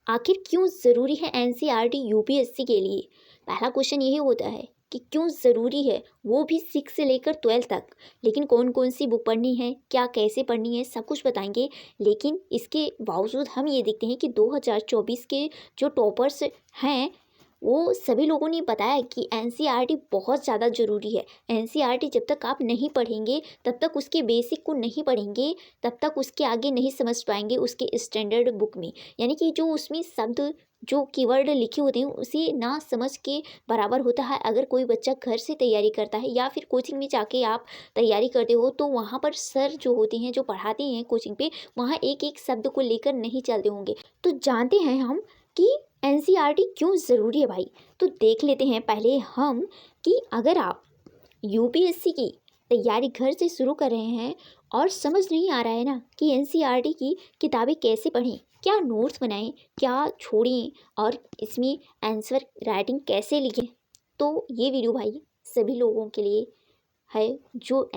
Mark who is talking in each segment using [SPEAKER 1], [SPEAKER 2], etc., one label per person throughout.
[SPEAKER 1] आखिर क्यों ज़रूरी है एनसीईआरटी यूपीएससी के लिए? पहला क्वेश्चन यही होता है कि क्यों ज़रूरी है, वो भी 6 से लेकर 12 तक। लेकिन कौन कौन सी बुक पढ़नी है, क्या कैसे पढ़नी है, सब कुछ बताएंगे। लेकिन इसके बावजूद हम ये देखते हैं कि 2024 के जो टॉपर्स हैं, वो सभी लोगों ने बताया कि एनसीईआरटी बहुत ज़्यादा ज़रूरी है। एनसीईआरटी जब तक आप नहीं पढ़ेंगे, तब तक उसके बेसिक को नहीं पढ़ेंगे, तब तक उसके आगे नहीं समझ पाएंगे उसके स्टैंडर्ड बुक में। यानी कि जो उसमें शब्द, जो कीवर्ड लिखे होते हैं, उसे ना समझ के बराबर होता है। अगर कोई बच्चा घर से तैयारी करता है या फिर कोचिंग में जाके आप तैयारी करते हो, तो वहाँ पर सर जो होते हैं, जो पढ़ाते हैं कोचिंग पे, वहाँ एक एक शब्द को लेकर नहीं चलते होंगे। तो जानते हैं हम कि एनसीईआरटी क्यों ज़रूरी है भाई। तो देख लेते हैं पहले हम कि अगर आप यूपीएससी की तैयारी घर से शुरू कर रहे हैं और समझ नहीं आ रहा है ना कि एनसीईआरटी की किताबें कैसे पढ़ें, क्या नोट्स बनाएं, क्या छोड़ें और इसमें आंसर राइटिंग कैसे लिखें, तो ये वीडियो भाई सभी लोगों के लिए है जो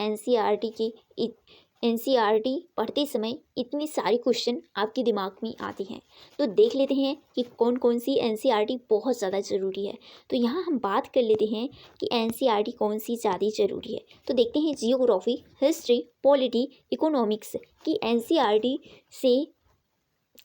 [SPEAKER 1] एनसीईआरटी पढ़ते समय इतनी सारी क्वेश्चन आपके दिमाग में आती हैं। तो देख लेते हैं कि कौन कौन सी एनसीईआरटी बहुत ज़्यादा ज़रूरी है। तो यहाँ हम बात कर लेते हैं कि एनसीईआरटी कौन सी ज़्यादा ज़रूरी है। तो देखते हैं जियोग्राफी, हिस्ट्री, पॉलिटी, इकोनॉमिक्स की एनसीईआरटी से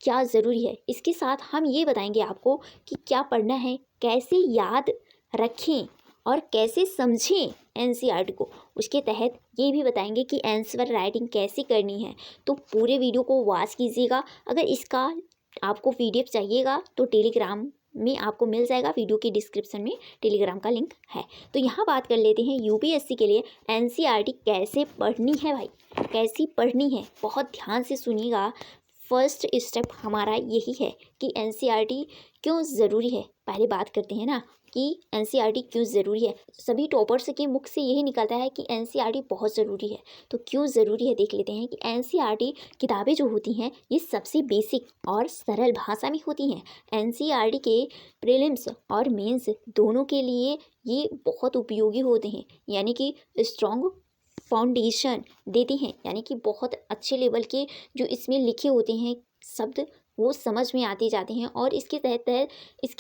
[SPEAKER 1] क्या ज़रूरी है। इसके साथ हम ये बताएंगे आपको कि क्या पढ़ना है, कैसे याद रखें और कैसे समझें एनसीईआरटी को। उसके तहत ये भी बताएंगे कि आंसर राइटिंग कैसे करनी है। तो पूरे वीडियो को वॉच कीजिएगा। अगर इसका आपको पीडीएफ चाहिएगा तो टेलीग्राम में आपको मिल जाएगा, वीडियो के डिस्क्रिप्शन में टेलीग्राम का लिंक है। तो यहाँ बात कर लेते हैं यूपीएससी के लिए एनसीईआरटी कैसे पढ़नी है भाई, कैसी पढ़नी है, बहुत ध्यान से सुनिएगा। फर्स्ट स्टेप हमारा यही है कि एनसीईआरटी क्यों ज़रूरी है। पहले बात करते हैं ना कि एनसीईआरटी क्यों ज़रूरी है। सभी टॉपर्स के मुख से यही निकलता है कि एनसीईआरटी बहुत ज़रूरी है। तो क्यों ज़रूरी है देख लेते हैं कि एनसीईआरटी किताबें जो होती हैं, ये सबसे बेसिक और सरल भाषा में होती हैं। एनसीईआरटी के प्रीलिम्स और मेंस दोनों के लिए ये बहुत उपयोगी होते हैं, यानी कि स्ट्रॉन्ग फाउंडेशन देते हैं। यानी कि बहुत अच्छे लेवल के जो इसमें लिखे होते हैं शब्द, वो समझ में आते जाते हैं और इसके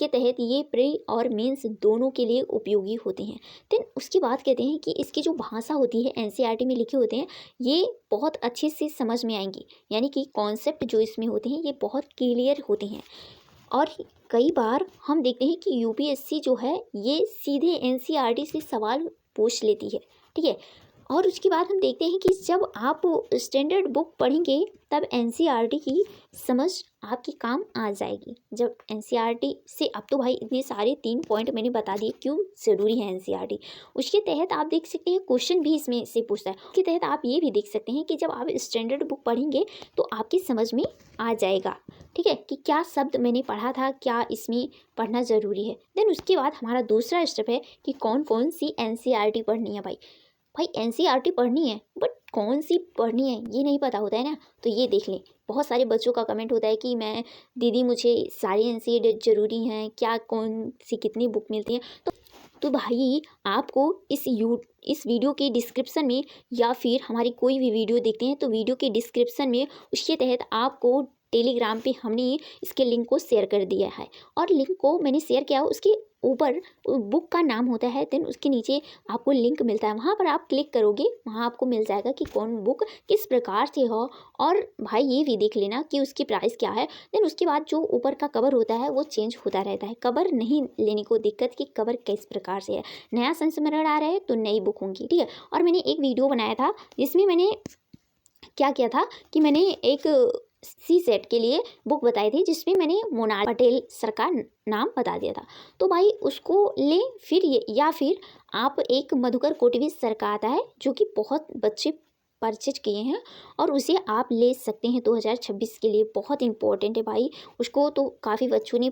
[SPEAKER 1] तहत ये प्री और मेंस दोनों के लिए उपयोगी होते हैं। देन उसकी बात कहते हैं कि इसकी जो भाषा होती है एनसीईआरटी में लिखे होते हैं, ये बहुत अच्छे से समझ में आएंगी। यानी कि कॉन्सेप्ट जो इसमें होते हैं, ये बहुत क्लियर होते हैं। और कई बार हम देखते हैं कि यूपीएससी जो है, ये सीधे एनसीईआरटी से सवाल पूछ लेती है, ठीक है। और उसके बाद हम देखते हैं कि जब आप स्टैंडर्ड बुक पढ़ेंगे, तब एनसीईआरटी की समझ आपके काम आ जाएगी। जब एनसीईआरटी से, अब तो भाई इतने सारे 3 पॉइंट मैंने बता दिए क्यों ज़रूरी है एनसीईआरटी। उसके तहत आप देख सकते हैं क्वेश्चन भी इसमें से पूछता है। उसके तहत आप ये भी देख सकते हैं कि जब आप स्टैंडर्ड बुक पढ़ेंगे तो आपकी समझ में आ जाएगा, ठीक है, कि क्या शब्द मैंने पढ़ा था, क्या इसमें पढ़ना ज़रूरी है। देन उसके बाद हमारा दूसरा स्टेप है कि कौन कौन सी एनसीईआरटी पढ़नी है भाई एनसीईआरटी पढ़नी है, बट कौन सी पढ़नी है ये नहीं पता होता है ना। तो ये देख लें, बहुत सारे बच्चों का कमेंट होता है कि मैं दीदी मुझे सारी एनसीईआरटी ज़रूरी हैं, क्या कौन सी कितनी बुक मिलती हैं। तो भाई आपको इस वीडियो के डिस्क्रिप्शन में, या फिर हमारी कोई भी वीडियो देखते हैं तो वीडियो के डिस्क्रिप्शन में उसके तहत आपको टेलीग्राम पे हमने इसके लिंक को शेयर कर दिया है। और लिंक को मैंने शेयर किया, उसके ऊपर बुक का नाम होता है, देन उसके नीचे आपको लिंक मिलता है, वहाँ पर आप क्लिक करोगे, वहाँ आपको मिल जाएगा कि कौन बुक किस प्रकार से हो। और भाई ये भी देख लेना कि उसकी प्राइस क्या है। देन उसके बाद जो ऊपर का कवर होता है वो चेंज होता रहता है। कवर नहीं लेने को दिक्कत कि कवर किस प्रकार से है, नया संस्मरण आ रहा है तो नई बुक होंगी, ठीक है। और मैंने एक वीडियो बनाया था जिसमें मैंने क्या किया था कि मैंने एक सी सेट के लिए बुक बताई थी, जिसमें मैंने मोनाल पटेल सर का नाम बता दिया था। तो भाई उसको लें, फिर या फिर आप एक मधुकर कोटवी सर का आता है जो कि बहुत बच्चे परचेज किए हैं, और उसे आप ले सकते हैं 2026 के लिए। बहुत इंपॉर्टेंट है भाई, उसको तो काफ़ी बच्चों ने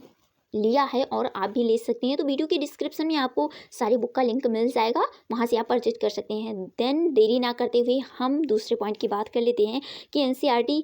[SPEAKER 1] लिया है और आप भी ले सकते हैं। तो वीडियो के डिस्क्रिप्शन में आपको सारी बुक का लिंक मिल जाएगा, वहाँ से आप परचेज कर सकते हैं। देन देरी ना करते हुए हम दूसरे पॉइंट की बात कर लेते हैं कि एनसीईआरटी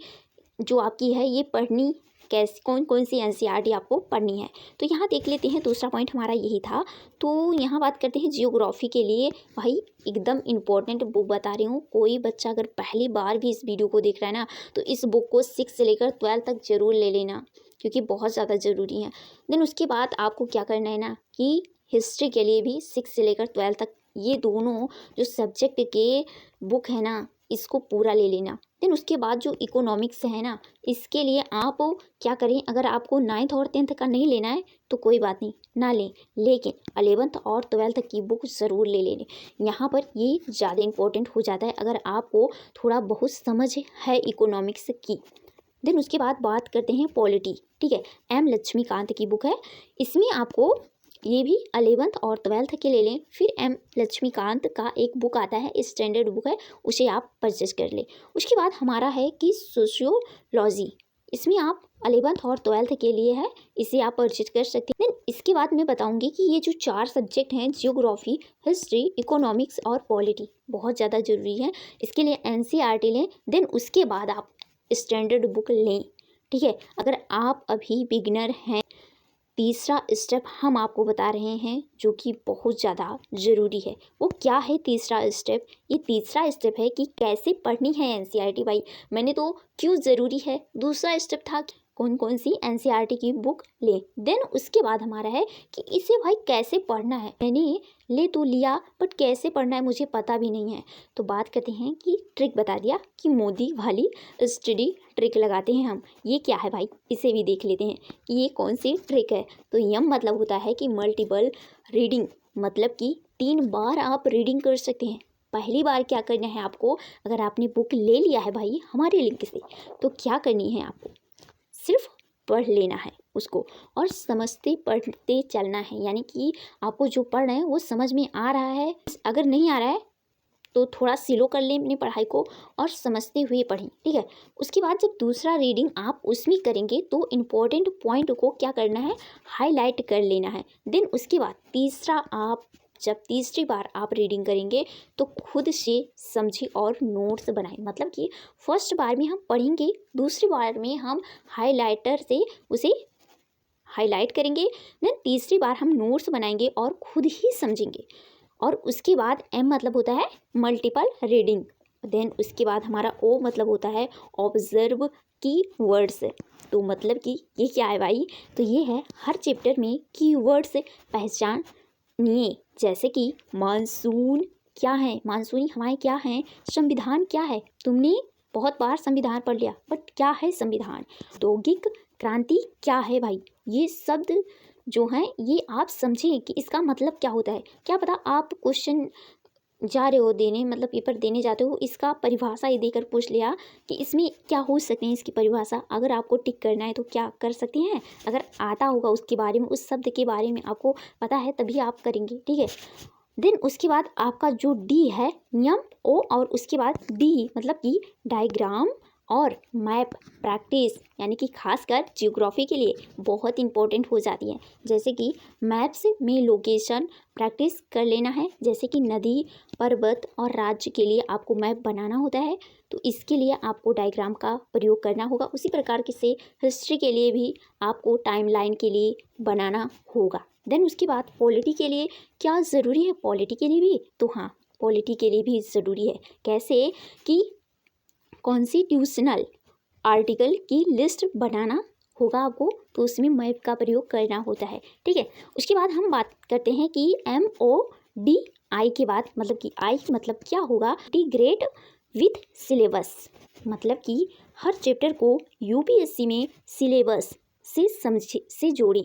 [SPEAKER 1] जो आपकी है ये पढ़नी कैसे, कौन कौन सी एनसीईआरटी आपको पढ़नी है। तो यहाँ देख लेते हैं, दूसरा पॉइंट हमारा यही था। तो यहाँ बात करते हैं जियोग्राफी के लिए। भाई एकदम इम्पोर्टेंट बुक बता रही हूँ, कोई बच्चा अगर पहली बार भी इस वीडियो को देख रहा है ना, तो इस बुक को 6 से लेकर 12 तक जरूर ले लेना। क्योंकि बहुत ज़्यादा ज़रूरी है। देन उसके बाद आपको क्या करना है ना कि हिस्ट्री के लिए भी 6 से लेकर 12 तक ये दोनों जो सब्जेक्ट के बुक है ना, इसको पूरा ले लेना। देन उसके बाद जो इकोनॉमिक्स है ना, इसके लिए आप क्या करें, अगर आपको 9th और 10th का नहीं लेना है तो कोई बात नहीं, ना लें, लेकिन 11th और 12th की बुक ज़रूर ले लें। यहाँ पर ये ज़्यादा इंपॉर्टेंट हो जाता है अगर आपको थोड़ा बहुत समझ है इकोनॉमिक्स की। देन उसके बाद बात करते हैं पॉलिटी, ठीक है। एम लक्ष्मीकांत की बुक है, इसमें आपको ये भी 11th और 12th के ले लें। फिर एम लक्ष्मीकांत का एक बुक आता है, स्टैंडर्ड बुक है, उसे आप परचेज कर लें। उसके बाद हमारा है कि सोशियोलॉजी, इसमें आप 11th और 12th के लिए है, इसे आप परचेज कर सकते हैं। देन इसके बाद मैं बताऊंगी कि ये जो 4 सब्जेक्ट हैं, जियोग्राफी, हिस्ट्री, इकोनॉमिक्स और पॉलिटी, बहुत ज़्यादा ज़रूरी है, इसके लिए एनसीईआरटी लें। देन उसके बाद आप स्टैंडर्ड बुक लें, ठीक है। अगर आप अभी बिगिनर हैं, तीसरा स्टेप हम आपको बता रहे हैं जो कि बहुत ज़्यादा ज़रूरी है। वो क्या है तीसरा स्टेप? ये तीसरा स्टेप है कि कैसे पढ़नी है एनसीईआरटी। भाई मैंने तो क्यों ज़रूरी है, दूसरा स्टेप था कौन कौन सी एनसीईआरटी की बुक ले। देन उसके बाद हमारा है कि इसे भाई कैसे पढ़ना है। मैंने ले तो लिया बट कैसे पढ़ना है मुझे पता भी नहीं है। तो बात करते हैं कि ट्रिक बता दिया कि मोदी वाली स्टडी ट्रिक लगाते हैं हम। ये क्या है भाई, इसे भी देख लेते हैं कि ये कौन सी ट्रिक है। तो यम मतलब होता है कि मल्टीपल रीडिंग, मतलब कि 3 बार आप रीडिंग कर सकते हैं। पहली बार क्या करना है आपको, अगर आपने बुक ले लिया है भाई हमारे लिंक से, तो क्या करनी है आपको, सिर्फ पढ़ लेना है उसको और समझते पढ़ते चलना है। यानी कि आपको जो पढ़ रहे हैं वो समझ में आ रहा है, अगर नहीं आ रहा है तो थोड़ा स्लो कर लें अपनी पढ़ाई को और समझते हुए पढ़ें, ठीक है। उसके बाद जब दूसरा रीडिंग आप उसमें करेंगे तो इम्पोर्टेंट पॉइंट को क्या करना है, हाईलाइट कर लेना है। देन उसके बाद तीसरा, आप जब तीसरी बार आप रीडिंग करेंगे तो खुद से समझें और नोट्स बनाएं। मतलब कि फर्स्ट बार में हम पढ़ेंगे, दूसरी बार में हम हाईलाइटर से उसे हाईलाइट करेंगे, देन तीसरी बार हम नोट्स बनाएंगे और खुद ही समझेंगे। और उसके बाद एम मतलब होता है मल्टीपल रीडिंग। देन उसके बाद हमारा ओ मतलब होता है ऑब्जर्व की वर्ड्स। तो मतलब कि ये क्या है भाई, तो ये है हर चैप्टर में कीवर्ड्स पहचानिए। जैसे कि मानसून क्या है, मानसूनी हवाएं क्या हैं, संविधान क्या है, तुमने बहुत बार संविधान पढ़ लिया बट क्या है संविधान, औद्योगिक क्रांति क्या है भाई। ये शब्द जो हैं ये आप समझें कि इसका मतलब क्या होता है। क्या पता आप क्वेश्चन जा रहे हो देने, मतलब पेपर देने जाते हो, इसका परिभाषा ये देकर पूछ लिया कि इसमें क्या हो सकते हैं इसकी परिभाषा, अगर आपको टिक करना है तो क्या कर सकते हैं। अगर आता होगा उसके बारे में, उस शब्द के बारे में आपको पता है तभी आप करेंगे, ठीक है। देन उसके बाद आपका जो डी है, यम ओ और उसके बाद डी मतलब कि डायग्राम और मैप प्रैक्टिस, यानी कि खासकर जियोग्राफी के लिए बहुत इंपॉर्टेंट हो जाती है। जैसे कि मैप्स में लोकेशन प्रैक्टिस कर लेना है, जैसे कि नदी, पर्वत और राज्य के लिए आपको मैप बनाना होता है, तो इसके लिए आपको डायग्राम का प्रयोग करना होगा। उसी प्रकार से हिस्ट्री के लिए भी आपको टाइमलाइन के लिए बनाना होगा। देन उसके बाद पॉलिटी के लिए क्या ज़रूरी है, पॉलिटी के लिए भी, तो हाँ पॉलिटी के लिए भी ज़रूरी है। कैसे कि कॉन्स्टिट्यूशनल आर्टिकल की लिस्ट बनाना होगा आपको, तो उसमें मैप का प्रयोग करना होता है, ठीक है। उसके बाद हम बात करते हैं कि MODI के बाद, मतलब कि आई मतलब क्या होगा, इंटीग्रेट विथ सिलेबस, मतलब कि हर चैप्टर को UPSC में सिलेबस से जोड़ें।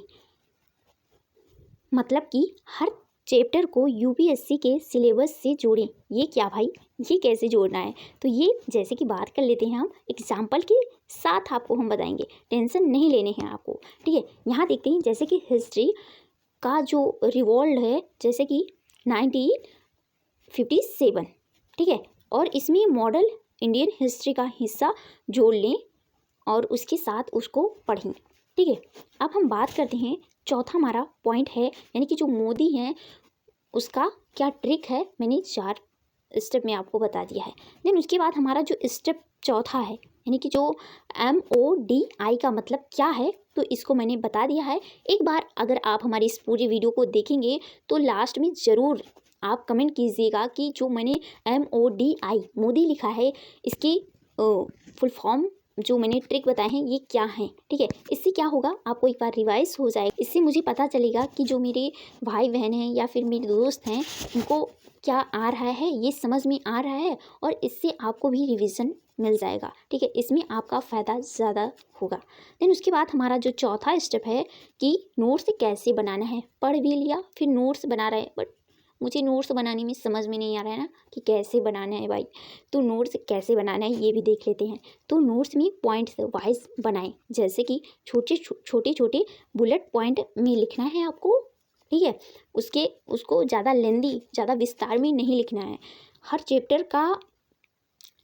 [SPEAKER 1] मतलब कि हर चैप्टर को UPSC के सिलेबस से जोड़ें। ये क्या भाई, ये कैसे जोड़ना है, तो ये जैसे कि बात कर लेते हैं हम एग्जाम्पल के साथ, आपको हम बताएंगे, टेंशन नहीं लेने हैं आपको, ठीक है। यहाँ देखते हैं जैसे कि हिस्ट्री का जो रिवॉल्व है, जैसे कि 1957, ठीक है, और इसमें मॉडल इंडियन हिस्ट्री का हिस्सा जोड़ लें और उसके साथ उसको पढ़ें, ठीक है। अब हम बात करते हैं, चौथा हमारा पॉइंट है, यानी कि जो मोदी हैं उसका क्या ट्रिक है, मैंने 4 स्टेप में आपको बता दिया है। देन उसके बाद हमारा जो स्टेप चौथा है, यानी कि जो MODI का मतलब क्या है, तो इसको मैंने बता दिया है। एक बार अगर आप हमारी इस पूरी वीडियो को देखेंगे तो लास्ट में ज़रूर आप कमेंट कीजिएगा कि जो मैंने MODI मोदी लिखा है, इसकी फुल फॉर्म जो मैंने ट्रिक बताए हैं ये क्या हैं, ठीक है। इससे क्या होगा, आपको एक बार रिवाइज हो जाएगा, इससे मुझे पता चलेगा कि जो मेरे भाई बहन हैं या फिर मेरे दोस्त हैं उनको क्या आ रहा है, ये समझ में आ रहा है, और इससे आपको भी रिवीजन मिल जाएगा, ठीक है। इसमें आपका फ़ायदा ज़्यादा होगा। देन उसके बाद हमारा जो चौथा स्टेप है कि नोट्स कैसे बनाना है। पढ़ भी लिया, फिर नोट्स बना रहे हैं, बट मुझे नोट्स बनाने में समझ में नहीं आ रहा है ना कि कैसे बनाना है भाई। तो नोट्स कैसे बनाना है ये भी देख लेते हैं। तो नोट्स में पॉइंट्स वाइज बनाएं, जैसे कि छोटे छोटे बुलेट पॉइंट में लिखना है आपको, ठीक है। उसको ज़्यादा लेंदी, ज़्यादा विस्तार में नहीं लिखना है। हर चैप्टर का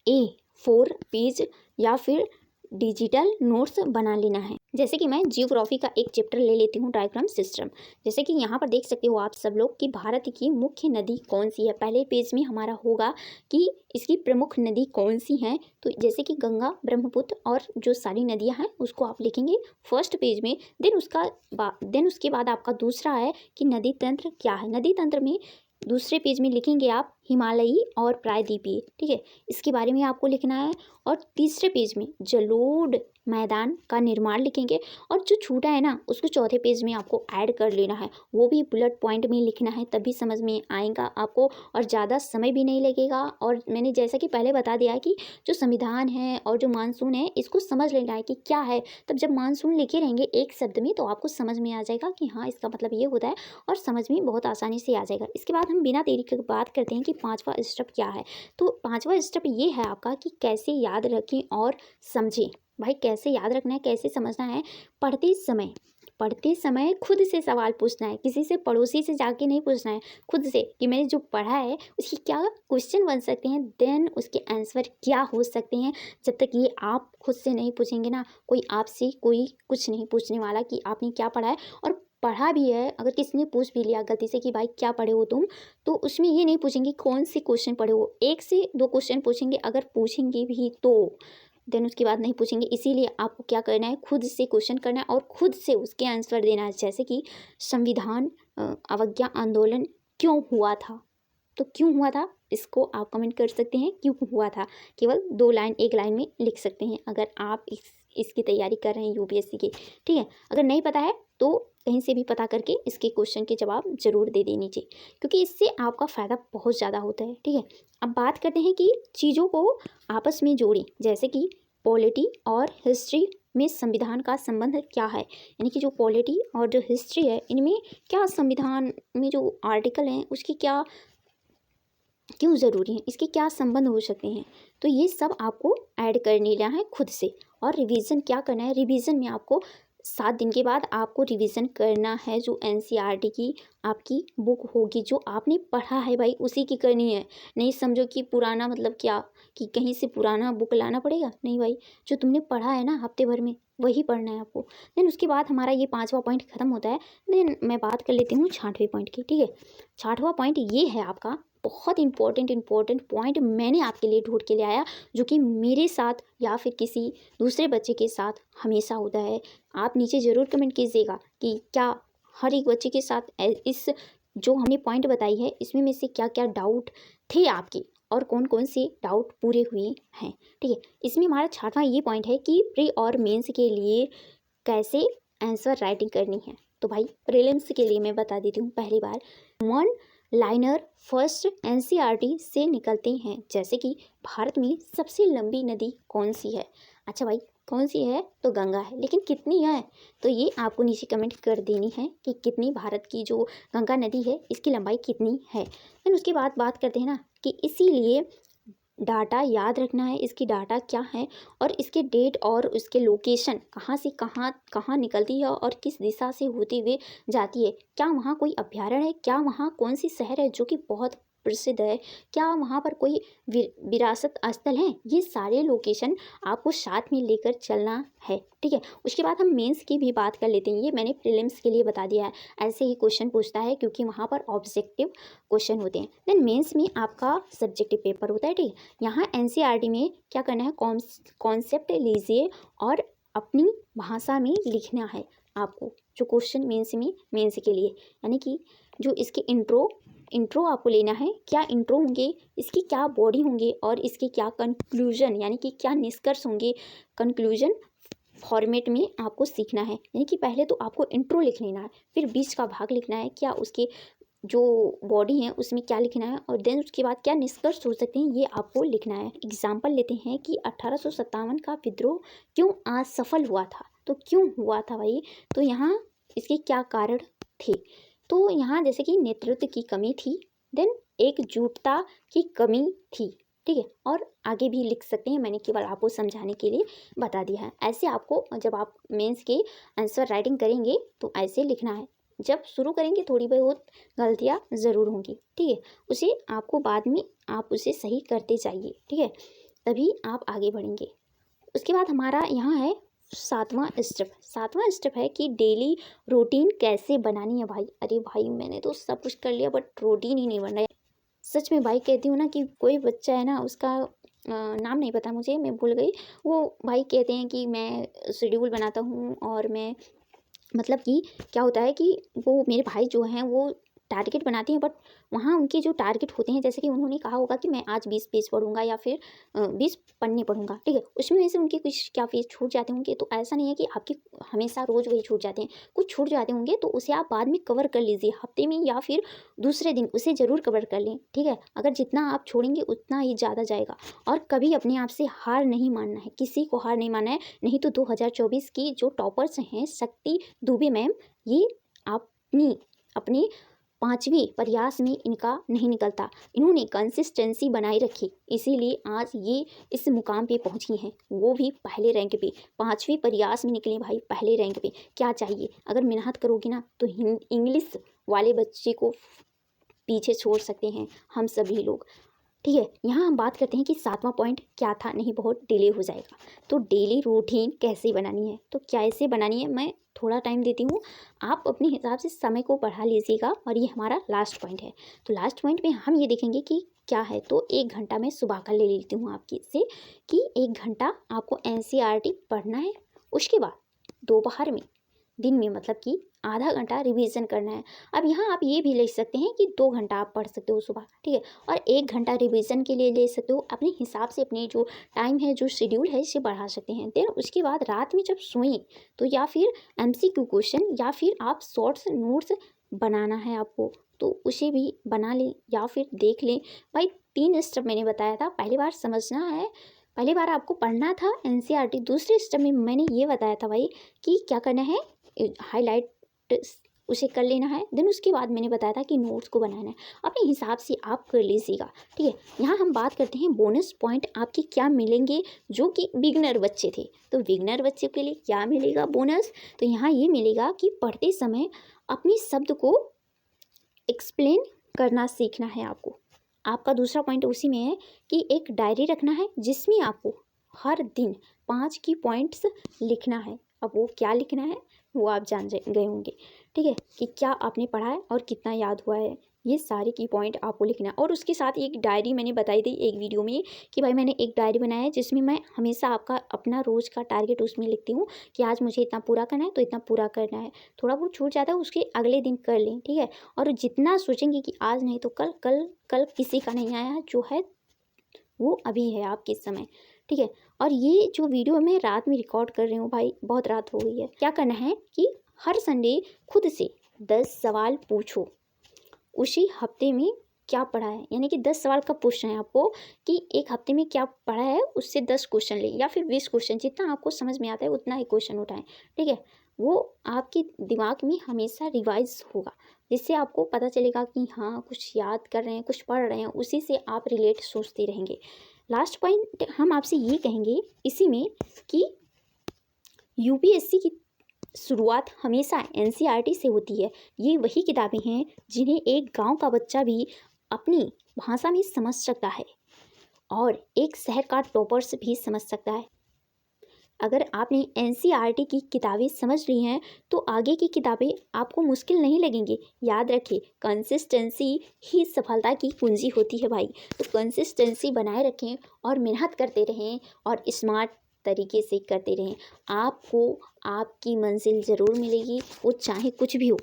[SPEAKER 1] A4 पेज या फिर डिजिटल नोट्स बना लेना है। जैसे कि मैं जियोग्राफी का एक चैप्टर ले लेती हूँ, डायग्राम सिस्टम। जैसे कि यहाँ पर देख सकते हो आप सब लोग कि भारत की मुख्य नदी कौन सी है। पहले पेज में हमारा होगा कि इसकी प्रमुख नदी कौन सी हैं। तो जैसे कि गंगा, ब्रह्मपुत्र और जो सारी नदियाँ हैं उसको आप लिखेंगे फर्स्ट पेज में। देन उसके बाद आपका दूसरा है कि नदी तंत्र क्या है। नदी तंत्र में दूसरे पेज में लिखेंगे आप हिमालयी और प्रायद्वीपीय, ठीक है, इसके बारे में आपको लिखना है। और तीसरे पेज में जलोढ़ मैदान का निर्माण लिखेंगे, और जो छूटा है ना उसको चौथे पेज में आपको ऐड कर लेना है, वो भी बुलेट पॉइंट में लिखना है, तभी समझ में आएगा आपको और ज़्यादा समय भी नहीं लगेगा। और मैंने जैसा कि पहले बता दिया है कि जो संविधान है और जो मानसून है इसको समझ लेना है कि क्या है। तब जब मानसून लिखे रहेंगे एक शब्द में तो आपको समझ में आ जाएगा कि हाँ इसका मतलब ये होता है, और समझ में बहुत आसानी से आ जाएगा। इसके बाद हम बिना देरी के बात करते हैं कि पाँचवा स्टेप क्या है। तो पाँचवा स्टेप ये है आपका कि कैसे याद रखें और समझें। भाई कैसे याद रखना है, कैसे समझना है। पढ़ते समय खुद से सवाल पूछना है, किसी से पड़ोसी से जाके नहीं पूछना है, खुद से कि मैंने जो पढ़ा है उसकी क्या क्वेश्चन बन सकते हैं, देन उसके आंसर क्या हो सकते हैं। जब तक ये आप खुद से नहीं पूछेंगे ना, कोई आपसे कोई कुछ नहीं पूछने वाला कि आपने क्या पढ़ा है। और पढ़ा भी है, अगर किसी ने पूछ भी लिया गलती से कि भाई क्या पढ़े हो तुम, तो उसमें ये नहीं पूछेंगे कौन से क्वेश्चन पढ़े हो, 1 से 2 क्वेश्चन पूछेंगे, अगर पूछेंगे भी तो देन उसके बाद नहीं पूछेंगे। इसीलिए आपको क्या करना है, खुद से क्वेश्चन करना है और खुद से उसके आंसर देना है। जैसे कि संविधान अवज्ञा आंदोलन क्यों हुआ था, तो क्यों हुआ था इसको आप कमेंट कर सकते हैं, क्यों हुआ था केवल 2 लाइन 1 लाइन में लिख सकते हैं अगर आप इसकी तैयारी कर रहे हैं यूपीएससी की, ठीक है। अगर नहीं पता है तो कहीं से भी पता करके इसके क्वेश्चन के जवाब जरूर दे दें नीचे, क्योंकि इससे आपका फ़ायदा बहुत ज़्यादा होता है, ठीक है। अब बात करते हैं कि चीज़ों को आपस में जोड़ें, जैसे कि पॉलिटी और हिस्ट्री में संविधान का संबंध क्या है। यानी कि जो पॉलिटी और जो हिस्ट्री है इनमें क्या, संविधान में जो आर्टिकल हैं उसकी क्या क्यों ज़रूरी है, इसके क्या संबंध हो सकते हैं। तो ये सब आपको ऐड कर लेना है खुद से। और रिवीजन क्या करना है, रिवीजन में आपको 7 दिन के बाद आपको रिवीजन करना है। जो एनसीईआरटी की आपकी बुक होगी, जो आपने पढ़ा है भाई उसी की करनी है। नहीं समझो कि पुराना मतलब क्या, कि कहीं से पुराना बुक लाना पड़ेगा, नहीं भाई, जो तुमने पढ़ा है ना हफ्ते भर में वही पढ़ना है आपको। देन उसके बाद हमारा ये 5वां पॉइंट खत्म होता है। देन मैं बात कर लेती हूँ 6वें पॉइंट की, ठीक है। 6वां पॉइंट ये है आपका बहुत इंपॉर्टेंट पॉइंट मैंने आपके लिए ढूंढ के ले आया, जो कि मेरे साथ या फिर किसी दूसरे बच्चे के साथ हमेशा होता है। आप नीचे ज़रूर कमेंट कीजिएगा कि क्या हर एक बच्चे के साथ इस जो हमने पॉइंट बताई है इसमें में से क्या क्या डाउट थे आपके, और कौन कौन से डाउट पूरे हुए हैं, ठीक है। इसमें हमारा 6वां ये पॉइंट है कि प्री और मेंस के लिए कैसे आंसर राइटिंग करनी है। तो भाई प्रीलिम्स के लिए मैं बता देती हूँ, पहली बार 1 लाइनर फर्स्ट एनसीईआरटी से निकलते हैं। जैसे कि भारत में सबसे लंबी नदी कौन सी है। अच्छा भाई कौन सी है, तो गंगा है, लेकिन कितनी है, तो ये आपको नीचे कमेंट कर देनी है कि कितनी भारत की जो गंगा नदी है इसकी लंबाई कितनी है। फिर उसके बाद बात करते हैं ना कि इसीलिए डाटा याद रखना है, इसकी डाटा क्या है और इसके डेट और उसके लोकेशन कहाँ से कहाँ कहाँ निकलती है और किस दिशा से होती हुई जाती है। क्या वहाँ कोई अभ्यारण्य है, क्या वहाँ कौन सी शहर है जो कि बहुत प्रसिद्ध है, क्या वहाँ पर कोई विरासत स्थल है। ये सारे लोकेशन आपको साथ में लेकर चलना है, ठीक है। उसके बाद हम मेंस की भी बात कर लेते हैं। ये मैंने प्रीलिम्स के लिए बता दिया है, ऐसे ही क्वेश्चन पूछता है क्योंकि वहाँ पर ऑब्जेक्टिव क्वेश्चन होते हैं। देन मेंस में आपका सब्जेक्टिव पेपर होता है, ठीक है। यहाँ एनसीईआरटी में क्या करना है, कॉन्सेप्ट लीजिए और अपनी भाषा में लिखना है आपको, जो क्वेश्चन मेंस के लिए, यानी कि जो इसके इंट्रो इंट्रो आपको लेना है, क्या इंट्रो होंगे, इसकी क्या बॉडी होंगे और इसके क्या कंक्लूजन यानी कि क्या निष्कर्ष होंगे, कंक्लूजन फॉर्मेट में आपको सीखना है। यानी कि पहले तो आपको इंट्रो लिख लेना है, फिर बीच का भाग लिखना है, क्या उसके जो बॉडी है उसमें क्या लिखना है, और देन उसके बाद क्या निष्कर्ष हो सकते हैं ये आपको लिखना है। एग्जाम्पल लेते हैं कि 1857 का विद्रोह क्यों असफल हुआ था, तो क्यों हुआ था भाई, तो यहाँ इसके क्या कारण थे। तो यहाँ जैसे कि नेतृत्व की कमी थी, देन एकजुटता की कमी थी, ठीक है, और आगे भी लिख सकते हैं, मैंने केवल आपको समझाने के लिए बता दिया है। ऐसे आपको जब आप मेंस के आंसर राइटिंग करेंगे तो ऐसे लिखना है। जब शुरू करेंगे थोड़ी बहुत गलतियाँ ज़रूर होंगी, ठीक है, उसे आपको बाद में आप उसे सही करते जाइए, ठीक है, तभी आप आगे बढ़ेंगे। उसके बाद हमारा यहाँ है सातवां स्टेप। सातवां स्टेप है कि डेली रूटीन कैसे बनानी है भाई। अरे भाई मैंने तो सब कुछ कर लिया बट रूटीन ही नहीं बन रहा है। सच में भाई कहती हूँ ना कि कोई बच्चा है ना, उसका नाम नहीं पता मुझे, मैं भूल गई, वो भाई कहते हैं कि मैं शेड्यूल बनाता हूँ और मैं मतलब कि क्या होता है कि वो मेरे भाई जो हैं वो टारगेट बनाते हैं, बट वहाँ उनके जो टारगेट होते हैं, जैसे कि उन्होंने कहा होगा कि मैं आज 20 पेज पढ़ूंगा या फिर 20 पन्ने पढ़ूंगा, ठीक है, उसमें वैसे उनके कुछ क्या पेज छूट जाते होंगे। तो ऐसा नहीं है कि आपके हमेशा रोज़ वही छूट जाते हैं, कुछ छूट जाते होंगे तो उसे आप बाद में कवर कर लीजिए, हफ्ते में या फिर दूसरे दिन उसे ज़रूर कवर कर लें, ठीक है। अगर जितना आप छोड़ेंगे उतना ही ज़्यादा जाएगा। और कभी अपने आप से हार नहीं मानना है, किसी को हार नहीं मानना है, नहीं तो 2024 की जो टॉपर्स हैं शक्ति दुबे मैम, ये अपनी 5वीं प्रयास में इनका नहीं निकलता, इन्होंने कंसिस्टेंसी बनाए रखी, इसीलिए आज ये इस मुकाम पे पहुंची हैं, वो भी पहले रैंक पे, 5वीं प्रयास में निकले भाई पहले रैंक पे। क्या चाहिए, अगर मेहनत करोगे ना तो इंग्लिश वाले बच्चे को पीछे छोड़ सकते हैं हम सभी लोग, ठीक है। यहाँ हम बात करते हैं कि 7वां पॉइंट क्या था, नहीं बहुत डिले हो जाएगा। तो डेली रूटीन कैसे बनानी है, तो कैसे बनानी है मैं थोड़ा टाइम देती हूँ, आप अपने हिसाब से समय को बढ़ा लीजिएगा। और ये हमारा लास्ट पॉइंट है। तो लास्ट पॉइंट में हम ये देखेंगे कि क्या है। तो 1 घंटा मैं सुबह का ले लेती हूँ आपकी से कि 1 घंटा आपको NCERT पढ़ना है, उसके बाद दोपहर में, दिन में मतलब कि आधा घंटा रिवीजन करना है। अब यहाँ आप ये भी ले सकते हैं कि 2 घंटा आप पढ़ सकते हो सुबह, ठीक है, और 1 घंटा रिवीजन के लिए ले सकते हो। अपने हिसाब से अपने जो टाइम है, जो शेड्यूल है, इसे बढ़ा सकते हैं। देन उसके बाद रात में जब सोएं तो या फिर MCQ क्वेश्चन या फिर आप शॉर्ट्स नोट्स बनाना है आपको, तो उसे भी बना लें या फिर देख लें। भाई 3 स्टेप मैंने बताया था, पहली बार समझना है, पहली बार आपको पढ़ना था NCERT। दूसरे स्टेप में मैंने ये बताया था भाई कि क्या करना है, हाईलाइट उसे कर लेना है। देन उसके बाद मैंने बताया था कि नोट्स को बनाना है, अपने हिसाब से आप कर लीजिएगा, ठीक है। यहाँ हम बात करते हैं बोनस पॉइंट आपके क्या मिलेंगे जो कि बिगनर बच्चे थे। तो बिगनर बच्चे के लिए क्या मिलेगा बोनस, तो यहाँ ये मिलेगा कि पढ़ते समय अपने शब्द को एक्सप्लेन करना सीखना है आपको। आपका दूसरा पॉइंट उसी में है कि एक डायरी रखना है जिसमें आपको हर दिन 5 की पॉइंट्स लिखना है। अब वो क्या लिखना है वो आप जान गए होंगे, ठीक है, कि क्या आपने पढ़ा है और कितना याद हुआ है, ये सारे की पॉइंट आपको लिखना है। और उसके साथ एक डायरी मैंने बताई थी एक वीडियो में कि भाई मैंने एक डायरी बनाया है जिसमें मैं हमेशा आपका अपना रोज़ का टारगेट उसमें लिखती हूँ कि आज मुझे इतना पूरा करना है तो इतना पूरा करना है, थोड़ा बहुत छूट जाता है उसके अगले दिन कर लें, ठीक है। और जितना सोचेंगे कि आज नहीं तो कल, कल किसी का नहीं आया, जो है वो अभी है आपके समय, ठीक है। और ये जो वीडियो मैं रात में रिकॉर्ड कर रही हूँ भाई, बहुत रात हो गई है। क्या करना है कि हर संडे खुद से 10 सवाल पूछो, उसी हफ्ते में क्या पढ़ा है, यानी कि 10 सवाल कब पूछना है आपको कि एक हफ्ते में क्या पढ़ा है, उससे 10 क्वेश्चन ले या फिर 20 क्वेश्चन, जितना आपको समझ में आता है उतना ही क्वेश्चन उठाएं, ठीक है। वो आपके दिमाग में हमेशा रिवाइज होगा, जिससे आपको पता चलेगा कि हाँ कुछ याद कर रहे हैं, कुछ पढ़ रहे हैं, उसी से आप रिलेट सोचते रहेंगे। लास्ट पॉइंट हम आपसे ये कहेंगे इसी में कि UPSC की शुरुआत हमेशा NCERT से होती है। ये वही किताबें हैं जिन्हें एक गांव का बच्चा भी अपनी भाषा में समझ सकता है और एक शहर का टॉपर्स भी समझ सकता है। अगर आपने NCERT की किताबें समझ ली हैं तो आगे की किताबें आपको मुश्किल नहीं लगेंगी। याद रखिए कंसिस्टेंसी ही सफलता की कुंजी होती है भाई। तो कंसिस्टेंसी बनाए रखें और मेहनत करते रहें और स्मार्ट तरीके से करते रहें। आपको आपकी मंजिल ज़रूर मिलेगी, वो चाहे कुछ भी हो,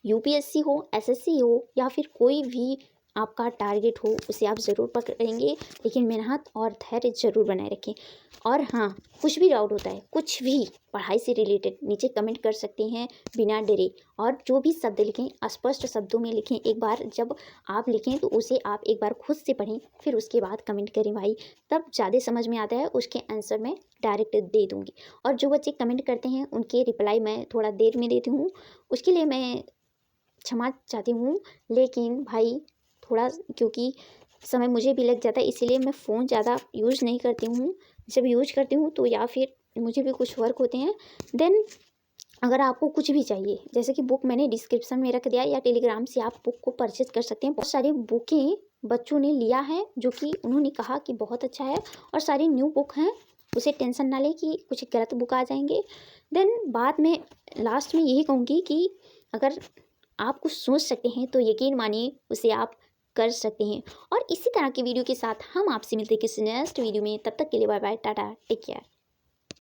[SPEAKER 1] यूपीएससी हो, एसएससी हो या फिर कोई भी आपका टारगेट हो, उसे आप ज़रूर पकड़ेंगे। लेकिन मेहनत और धैर्य ज़रूर बनाए रखें। और हाँ, कुछ भी डाउट होता है, कुछ भी पढ़ाई से रिलेटेड, नीचे कमेंट कर सकते हैं बिना डरे। और जो भी शब्द लिखें स्पष्ट शब्दों में लिखें। एक बार जब आप लिखें तो उसे आप एक बार खुद से पढ़ें, फिर उसके बाद कमेंट करें भाई, तब ज़्यादा समझ में आता है। उसके आंसर मैं डायरेक्ट दे दूँगी। और जो बच्चे कमेंट करते हैं उनके रिप्लाई मैं थोड़ा देर में देती हूँ, उसके लिए मैं क्षमा चाहती हूँ। लेकिन भाई थोड़ा, क्योंकि समय मुझे भी लग जाता है, इसीलिए मैं फ़ोन ज़्यादा यूज़ नहीं करती हूँ। जब यूज़ करती हूँ तो या फिर मुझे भी कुछ वर्क होते हैं। देन अगर आपको कुछ भी चाहिए, जैसे कि बुक मैंने डिस्क्रिप्शन में रख दिया, या टेलीग्राम से आप बुक को परचेज़ कर सकते हैं। बहुत सारी बुकें बच्चों ने लिया है जो कि उन्होंने कहा कि बहुत अच्छा है, और सारी न्यू बुक हैं। उसे टेंशन ना लें कि कुछ गलत बुक आ जाएंगे। देन बाद में लास्ट में यही कहूँगी कि अगर आप कुछ सोच सकते हैं तो यकीन मानिए उसे आप कर सकते हैं। और इसी तरह की वीडियो के साथ हम आपसे मिलते हैं किसी नेक्स्ट वीडियो में। तब तक के लिए bye bye, tata, take care.